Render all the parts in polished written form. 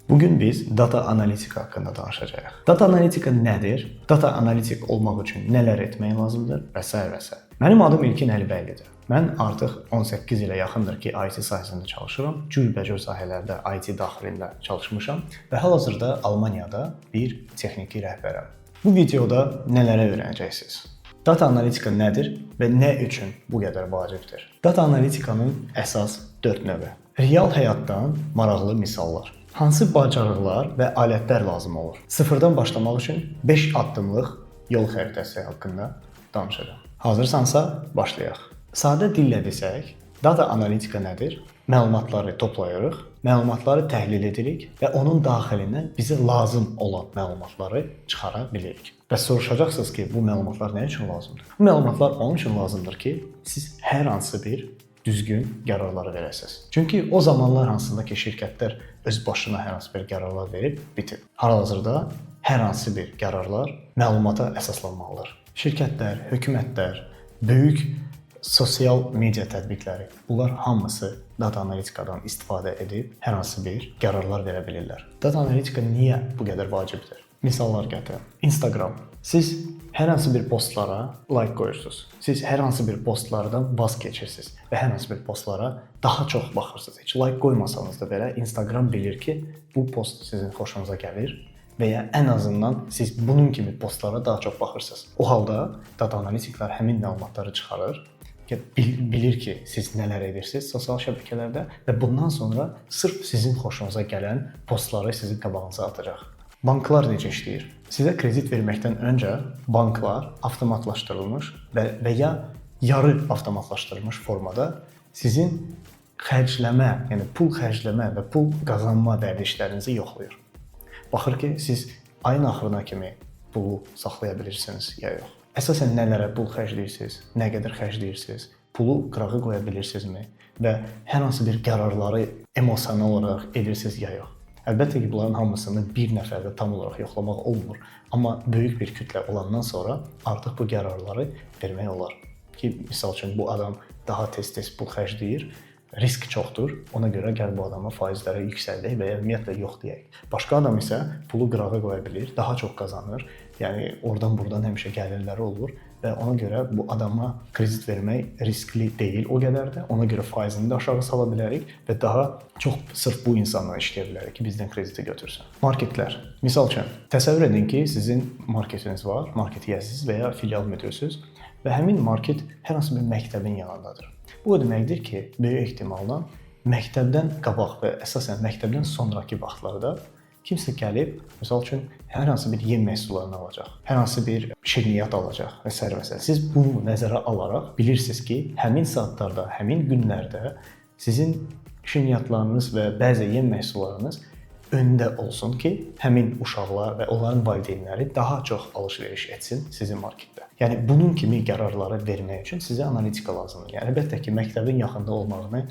Bugün biz data analitika haqqında danışacağıq. Data analitika nədir? Data analitik olmaq üçün nələr etmək lazımdır və s. və s. Mənim adım İlkin Əlibəylidir. Mən artıq 18 ilə yaxındır ki, IT sahəsində çalışıram. Cürbəcür sahələrdə IT daxilində çalışmışam və hal-hazırda Almaniyada bir texniki rəhbərəm. Bu videoda nələrə öyrənəcəksiniz? Data analitika nədir və nə üçün bu qədər vacibdir? Data analitikanın əsas 4 növü. Real həyatdan maraqlı misallar. Hansı bacarıqlar və alətlər lazım olur? Sıfırdan başlamaq üçün 5 addımlıq yol xəritəsi haqqında danışacağam. Hazırsansa başlayaq. Sadə dillə desək, data analitika nədir? Məlumatları toplayırıq, məlumatları təhlil edirik və onun daxilindən bizə lazım olan məlumatları çıxara bilirik. Və soruşacaqsınız ki, bu məlumatlar nə üçün lazımdır? Bu məlumatlar onun üçün lazımdır ki, siz hər hansı bir düzgün qərarları verəsiniz. Çünki o zamanlar hansında ki, şirkətlər öz başına hər hansı bir qərarlar verib bitir. Hal-hazırda hər hansı bir qərarlar məlumata əsaslanmalıdır. Şirkətlər, hökumətlər, böyük sosial media tətbiqləri, bunlar hamısı data analitikadan istifadə edib hər hansı bir qərarlar verə bilirlər. Data analitika niyə bu qədər vacibdir? Misallar gətirim. Instagram. Siz hər hansı bir postlara like qoyursunuz. Siz hər hansı bir postlardan vaz keçirsiniz və hər hansı bir postlara daha çox baxırsınız. Heç like qoymasanız da belə Instagram bilir ki, bu post sizin xoşunuza gəlir və ya ən azından siz bunun kimi postlara daha çox baxırsınız. O halda data analitiklər həmin məlumatları çıxarır, bilir ki, siz nələr edirsiniz sosial şəbəkələrdə və bundan sonra sırf sizin xoşunuza gələn postları sizin qabağınıza atacaq. Banklar necə işləyir? Sizə kredit verməkdən öncə banklar avtomatlaşdırılmış və ya yarı avtomatlaşdırılmış formada sizin xərcləmə, yəni pul xərcləmə və pul qazanma vərdişlərinizi yoxlayır. Baxır ki, siz ayın axırına kimi pulu saxlaya bilirsiniz ya yox. Əsasən nələrə pul xərcləyirsiniz, nə qədər xərcləyirsiniz, pulu qırağa qoya bilirsinizmi və hər hansı bir qərarları emosional olaraq edirsiniz ya yox. Əlbəttə ki, bunların hamısını bir nəfərdə tam olaraq yoxlamaq olmur, amma böyük bir kütlə olandan sonra artıq bu qərarları vermək olar. Ki, misal üçün bu adam daha tez-tez pul xərcləyir, risk çoxdur, ona görə gəl bu adama faizləri yüksəldək və ya ümumiyyətlə yox deyək. Başqa adam isə pulu qırağa qoya bilir, daha çox qazanır, yəni oradan-buradan həmişə gəlirləri olur və ona görə bu adama kredit vermək riskli deyil o qədər də, ona görə faizini də aşağı sala bilərik və daha çox sırf bu insanla işləyə bilərik ki, bizdən krediti götürsün. Marketlər. Misal üçün, təsəvvür edin ki, sizin marketiniz var, market yiyəsiniz və ya filial müdürsüz və həmin market hər hansı bir məktəbin yanındadır. Bu o deməkdir ki, böyük ehtimalla məktəbdən qabaq və əsasən məktəbdən sonraki vaxtlarda kimsə gəlib, misal üçün, hər hansı bir yem məhsullarını alacaq, hər hansı bir şirniyyat alacaq və s. və s. Siz bunu nəzərə alaraq bilirsiniz ki, həmin saatlarda, həmin günlərdə sizin şirniyyatlarınız və bəzi yem məhsullarınız öndə olsun ki, həmin uşaqlar və onların valideynləri daha çox alış-veriş etsin sizin marketdə. Yəni, bunun kimi qərarları vermək üçün sizə analitika lazımdır. Yəni, əlbəttə ki, məktəbin yaxında olmağını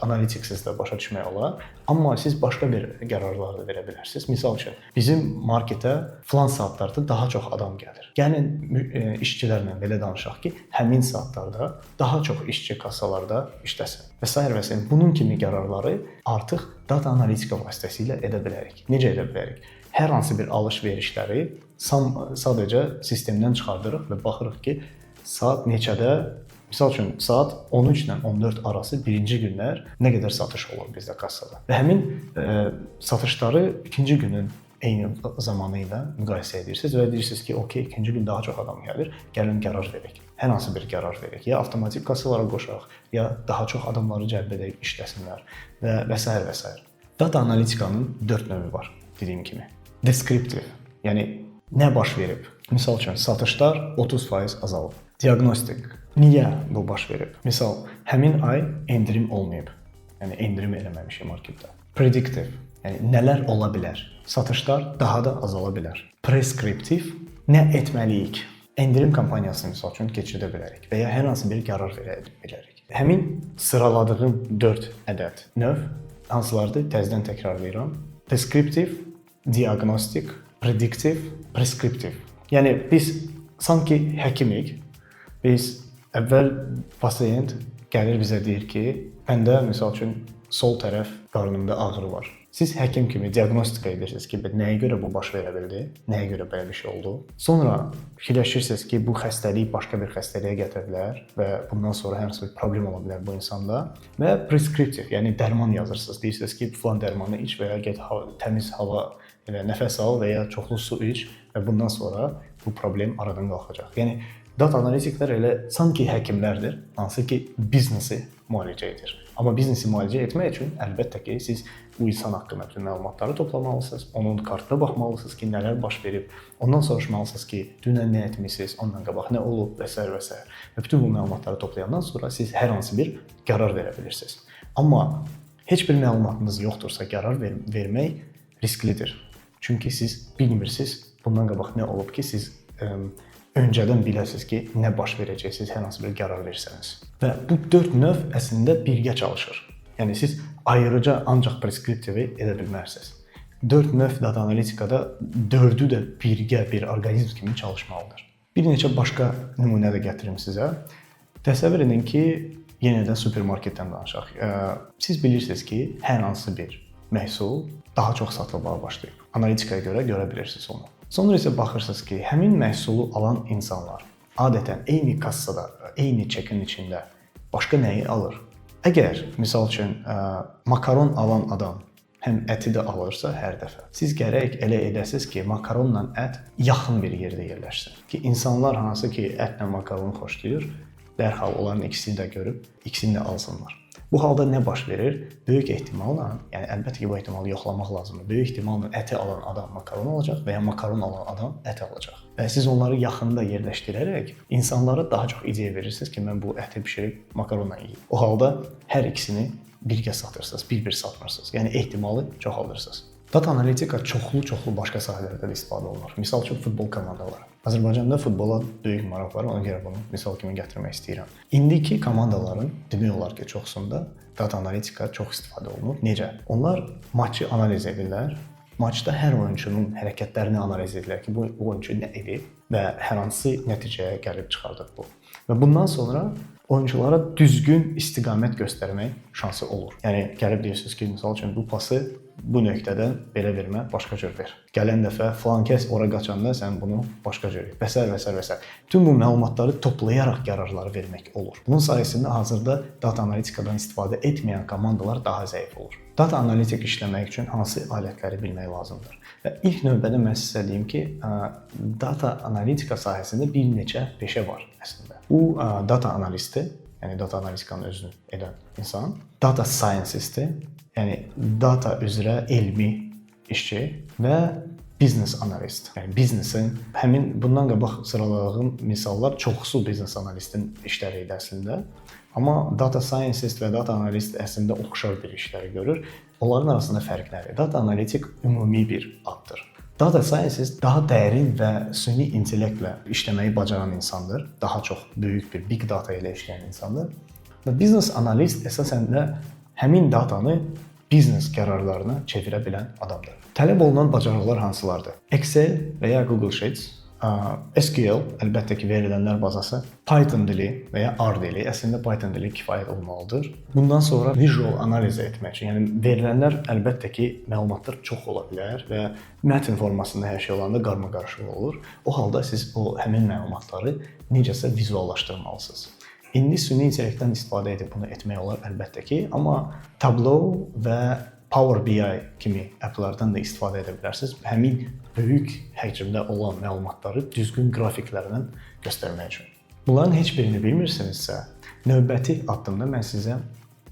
analitiksiz də başa düşmək olar, amma siz başqa bir qərarlar da verə bilərsiniz. Misal üçün, bizim marketə filan saatlarda daha çox adam gəlir. Gəlin, işçilərlə belə danışaq ki, həmin saatlarda daha çox işçi kassalarda işləsin və s. və s. Bunun kimi qərarları artıq data analitika vasitəsilə edə bilərik. Necə edə bilərik? Hər hansı bir alış-verişləri sadəcə sistemdən çıxardırıq və baxırıq ki, saat neçədə, misal üçün, saat 13 ilə 14 arası birinci günlər nə qədər satış olur bizdə kassada. Və həmin satışları ikinci günün eyni zamanı ilə müqayisə edirsiniz və deyirsiniz ki, okey, ikinci gün daha çox adam gəlir, gəlin qərar verək. Hər hansı bir qərar verək. Ya avtomatik kassalara qoşaq, ya daha çox adamları cəlb edək, işləsinlər və s. və s. Data analitikanın 4 növü var, dediyim kimi. Deskriptiv, yəni nə baş verib? Misal üçün, satışlar 30% azalıb. Diagnostik, niyə bu baş verib? Misal, həmin ay endirim olmayıb, yəni endirim eləməmişik marketdə. Prediktiv, yəni nələr ola bilər? Satışlar daha da azala bilər. Preskriptiv, nə etməliyik? Endirim kampaniyasını misal üçün keçirdə bilərik və ya hər hansı bir qərar verə bilərik. Həmin sıraladığım 4 ədəd növ hansılardır? Təzədən təkrarlayıram. Deskriptiv, diagnostik, prediktiv, preskriptiv. Yəni biz sanki həkimik, biz əvvəl pasiyent gəlir bizə deyir ki, məndə misal üçün sol tərəf qarnımda ağrı var. Siz həkim kimi diaqnostika edirsiniz ki, nəyə görə bu baş verə bildi, nəyə görə belə bir şey oldu. Sonra fikirləşirsiniz ki, bu xəstəlik başqa bir xəstəliyə gətirə bilər və bundan sonra hər hansı bir problem ola bilər bu insanda və preskriptiv, yəni dərman yazırsınız. Deyirsiniz ki, filan dərmanı iç və ya get təmiz hava, nəfəs al və ya çoxlu su iç və bundan sonra bu problem aradan qalxacaq. Yəni data analitiklər elə sanki həkimlərdir, hansı ki biznesi müalicə edir. Amma biznesi müalicə etmək üçün əlbəttə ki, siz bu insan haqqında bütün məlumatları toplamalısınız, onun kartına baxmalısınız ki, nələr baş verib. Ondan soruşmalısınız ki, dünən nə etmisiniz, ondan qabaq nə olub və s. və s. Və bütün bu məlumatları toplayandan sonra siz hər hansı bir qərar verə bilirsiniz. Amma heç bir məlumatınız yoxdursa qərar vermək risklidir. Çünki siz bilmirsiniz bundan qabaq nə olub ki, siz öncədən biləsiniz ki, nə baş verəcəksiniz hər hansı bir qərar versəniz. Və bu 4 növ əslində birgə çalışır. Yəni siz ayrıca ancaq preskriptivi edə bilmərsiniz. 4 növ data analitikada 4'ü də birgə bir orqanizm kimi çalışmalıdır. Bir neçə başqa nümunə də gətirim sizə. Təsəvvür edin ki, yenə də supermarketdən danışaq. Siz bilirsiniz ki, hər hansı bir məhsul daha çox satılmağa başlayıb. Analitikaya görə bilirsiniz onu. Sonra isə baxırsınız ki, həmin məhsulu alan insanlar adətən eyni kassada, eyni çekin içində başqa nəyi alır? Əgər, misal üçün, makaron alan adam həm əti də alırsa hər dəfə, siz gərək elə edəsiniz ki, makaronla ət yaxın bir yerdə yerləşsin. Ki, insanlar hansı ki, ətlə makaronu xoşlayır, dərhal onların ikisini də görüb, ikisini də alsınlar. Bu halda nə baş verir? Böyük ehtimalla, yəni əlbəttə ki, bu ehtimalı yoxlamaq lazımdır. Böyük ehtimalla əti alan adam makaron alacaq və ya makaron alan adam ət alacaq. Və siz onları yaxında yerləşdirərək insanlara daha çox ideya verirsiniz ki, mən bu əti bişirib makaronla yeyim. O halda hər ikisini birgə satırsınız, bir-bir satmırsınız. Yəni ehtimalı çoxaldırsınız. Data analitika çoxlu başqa sahələrdə də istifadə olunur. Misal üçün futbol komandaları. Azərbaycanda futbola böyük maraq var, ona görə bunu misal kimi gətirmək istəyirəm. İndiki komandaların demək olar ki, çoxsunda data analitika çox istifadə olunur. Necə? Onlar maçı analiz edirlər. Maçda hər oyunçunun hərəkətlərini analiz edirlər ki, bu oyunçu nə edib və hər hansı nəticəyə gəlib çıxardıq bu. Və bundan sonra oyunculara düzgün istiqamət göstərmək şansı olur. Yəni gəlib deyirsiniz ki, misal üçün bu pası bu nöqtədən belə vermə, başqa cür ver. Gələn dəfə filan kəs ora qaçanda sən bunu başqa cür et. Və s. Bütün bu məlumatları toplayaraq qərarları vermək olur. Bunun sayəsində hazırda data analitikadan istifadə etməyən komandalar daha zəif olur. Data analitik işləmək üçün hansı alətləri bilmək lazımdır? Və ilk növbədə mən sizə deyim ki, data analitika sahəsində bir neçə peşə var əslində. Bu data analisti, yəni data analitikanın özünü edən insan, data scientisti, yəni data üzrə elmi işçi və business analist. Yəni biznesin həmin bundan qabaq sıraladığım misallar çoxsu business analistin işləri idi əslində. Amma data scientist və data analist əslində oxşar bir işləri görür. Onların arasında fərq nədir? Data analitik ümumi bir addır. Data scientist daha dərin və süni intellektlə işləməyi bacaran insandır. Daha çox böyük bir big data ilə işləyən insandır. Və business analist əsasən də həmin datanı biznes qərarlarına çevirə bilən adamdır. Tələb olunan bacarıqlar hansılardır? Excel və ya Google Sheets, SQL, əlbəttə ki, verilənlər bazası, Python dili və ya R dili, əslində Python dili kifayət olmalıdır. Bundan sonra visual analiz etmək üçün, yəni verilənlər əlbəttə ki, məlumatlar çox ola bilər və mətn formasında hər şey olanda qarmaqarışıq olur. O halda siz həmin məlumatları necəsə vizuallaşdırmalısınız. İndi süni intellektdən istifadə edib bunu etmək olar əlbəttə ki, amma Tableau və Power BI kimi applardan da istifadə edə bilərsiniz. Həmin böyük həcmdə olan məlumatları düzgün qrafiklərlə göstərmək üçün. Bunların heç birini bilmirsinizsə, növbəti addımda mən sizə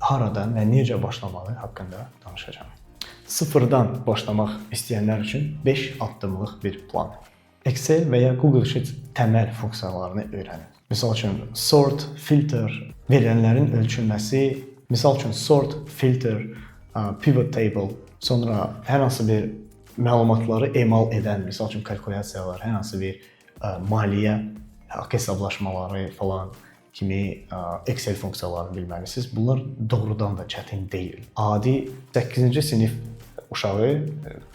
haradan və necə başlamalı haqqında danışacağam. Sıfırdan başlamaq istəyənlər üçün 5 addımlıq bir plan. Excel və ya Google Sheet təməl funksiyalarını öyrənin. Misal üçün sort, filter, verilənlərin ölçülməsi, misal üçün sort, filter, pivot table, sonra hər hansı bir məlumatları emal edən, misal üçün kalkulyasiyalar, hər hansı bir maliyyə, haqq hesablaşmaları falan kimi Excel funksiyalarını bilməlisiniz. Bunlar doğrudan da çətin deyil. Adi 8-ci sinif uşağı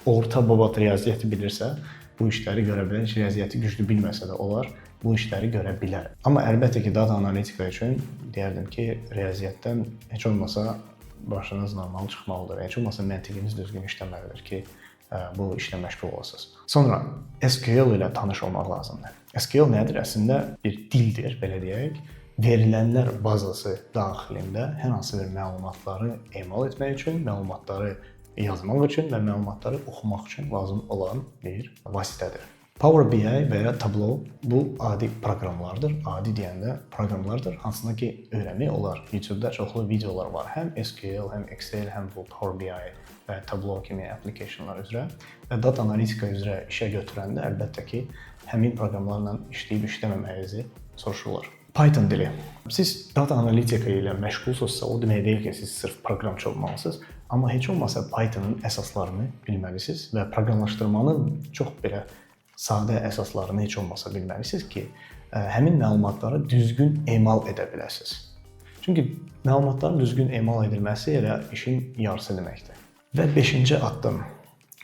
orta babat riyaziyyəti bilirsə, bu işləri görə bilər. Riyaziyyəti güclü bilməsə də olar, bu işləri görə bilər. Amma əlbəttə ki, data analitika üçün deyərdim ki, riyaziyyətdən heç olmasa başınız normal çıxmalıdır. Heç olmasa məntiqiniz düzgün işləməlidir ki, bu işlə məşğul olasınız. Sonra SQL ilə tanış olmaq lazımdır. SQL nədir? Əslində bir dildir, belə deyək. Verilənlər bazası daxilində hər hansı bir məlumatları emal etmək üçün, məlumatları yazmaq üçün və məlumatları oxumaq üçün lazım olan bir vasitədir. Power BI və ya Tableau bu adi proqramlardır. Adi deyəndə proqramlardır, hansında ki öyrənmək olar. YouTube-da çoxlu videolar var. Həm SQL, həm Excel, həm bu Power BI və Tableau kimi applicationlar üzrə və data analitika üzrə işə götürəndə əlbəttə ki, həmin proqramlarla işləyib işləməməyinizi soruşurlar. Python dili. Siz data analitika ilə məşğulsunuzsa, o demək deyil ki, siz sırf proqramçı olmalısınız. Amma heç olmasa Pythonun əsaslarını bilməlisiniz və proqramlaşdırmanın çox belə sadə əsaslarını heç olmasa bilməlisiniz ki, həmin məlumatları düzgün emal edə biləsiniz. Çünki məlumatların düzgün emal edilməsi elə işin yarısı deməkdir. Və 5-ci addım,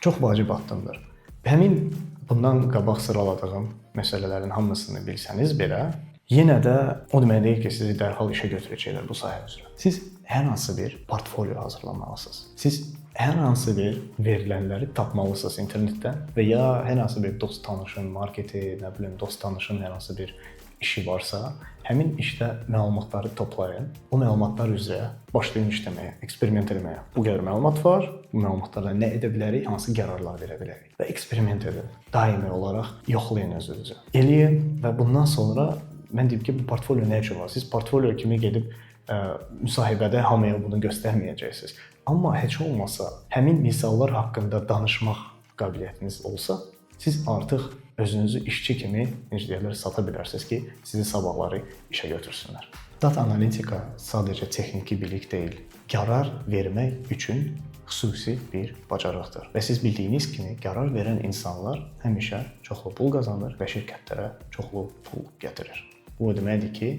çox vacib addımdır. Həmin bundan qabaq sıraladığım məsələlərin hamısını bilsəniz belə, yenə də o demək deyil ki, sizi dərhal işə götürəcəklər bu sahə üzrə. Siz hər hansı bir portfolio hazırlamalısınız. Siz hər hansı bir verilənləri tapmalısınız internetdən və ya hər hansı bir dost tanışın, marketi, nə bilim, dost tanışın hər hansı bir işi varsa, həmin işdə məlumatları toplayın. O məlumatlar üzrə başlayın işləməyə, eksperiment etməyə. Bu qədər məlumat var, bu məlumatlarla nə edə bilərik, hansı qərarlar verə bilərik və eksperiment edin. Daimi olaraq yoxlayın özünüzü. Eləyin və bundan sonra mən deyim ki, bu portfolio nə üçün var? Siz portfolio kimi gedib müsahibədə hamıya bunu göstərməyəcəksiniz. Amma heç olmasa həmin misallar haqqında danışmaq qabiliyyətiniz olsa, siz artıq özünüzü işçi kimi, necə deyirlər, sata bilərsiniz ki, sizi sabahları işə götürsünlər. Data analitika sadəcə texniki bilik deyil, qərar vermək üçün xüsusi bir bacarıqdır. Və siz bildiyiniz kimi, qərar verən insanlar həmişə çoxlu pul qazanır və şirkətlərə çoxlu pul gətirir. Bu o deməkdir ki,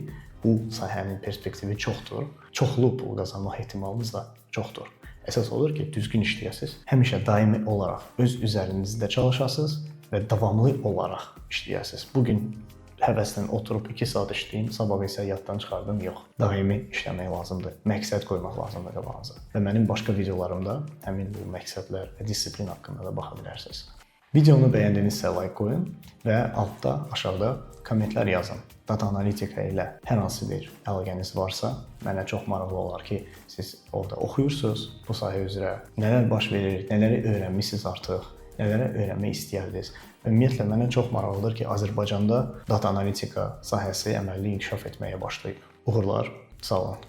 bu sahənin perspektivi çoxdur, çoxlu pul qazanmaq ehtimalınız da çoxdur. Əsas odur ki, düzgün işləyəsiniz, həmişə daimi olaraq öz üzərinizdə çalışasınız və davamlı olaraq işləyəsiniz. Bugün həvəslə oturub 2 saat işləyim, sabah isə yaddan çıxardım, yox. Daimi işləmək lazımdır, məqsəd qoymaq lazımdır qabağınıza. Və mənim başqa videolarımda həmin bu məqsədlər və disiplin haqqında da baxa bilərsiniz. Videonu bəyəndinizsə like qoyun və altda, aşağıda kommentlər yazın. Data analitika ilə hər hansı bir əlaqəniz varsa, mənə çox maraqlı olar ki, siz orada oxuyursunuz bu sahə üzrə, nələr baş verir, nələri öyrənmisiniz artıq, nələrə öyrənmək istəyərdiniz. Ümumiyyətlə, mənə çox maraqlıdır ki, Azərbaycanda data analitika sahəsi əməlli inkişaf etməyə başlayıb. Uğurlar, sağ olun.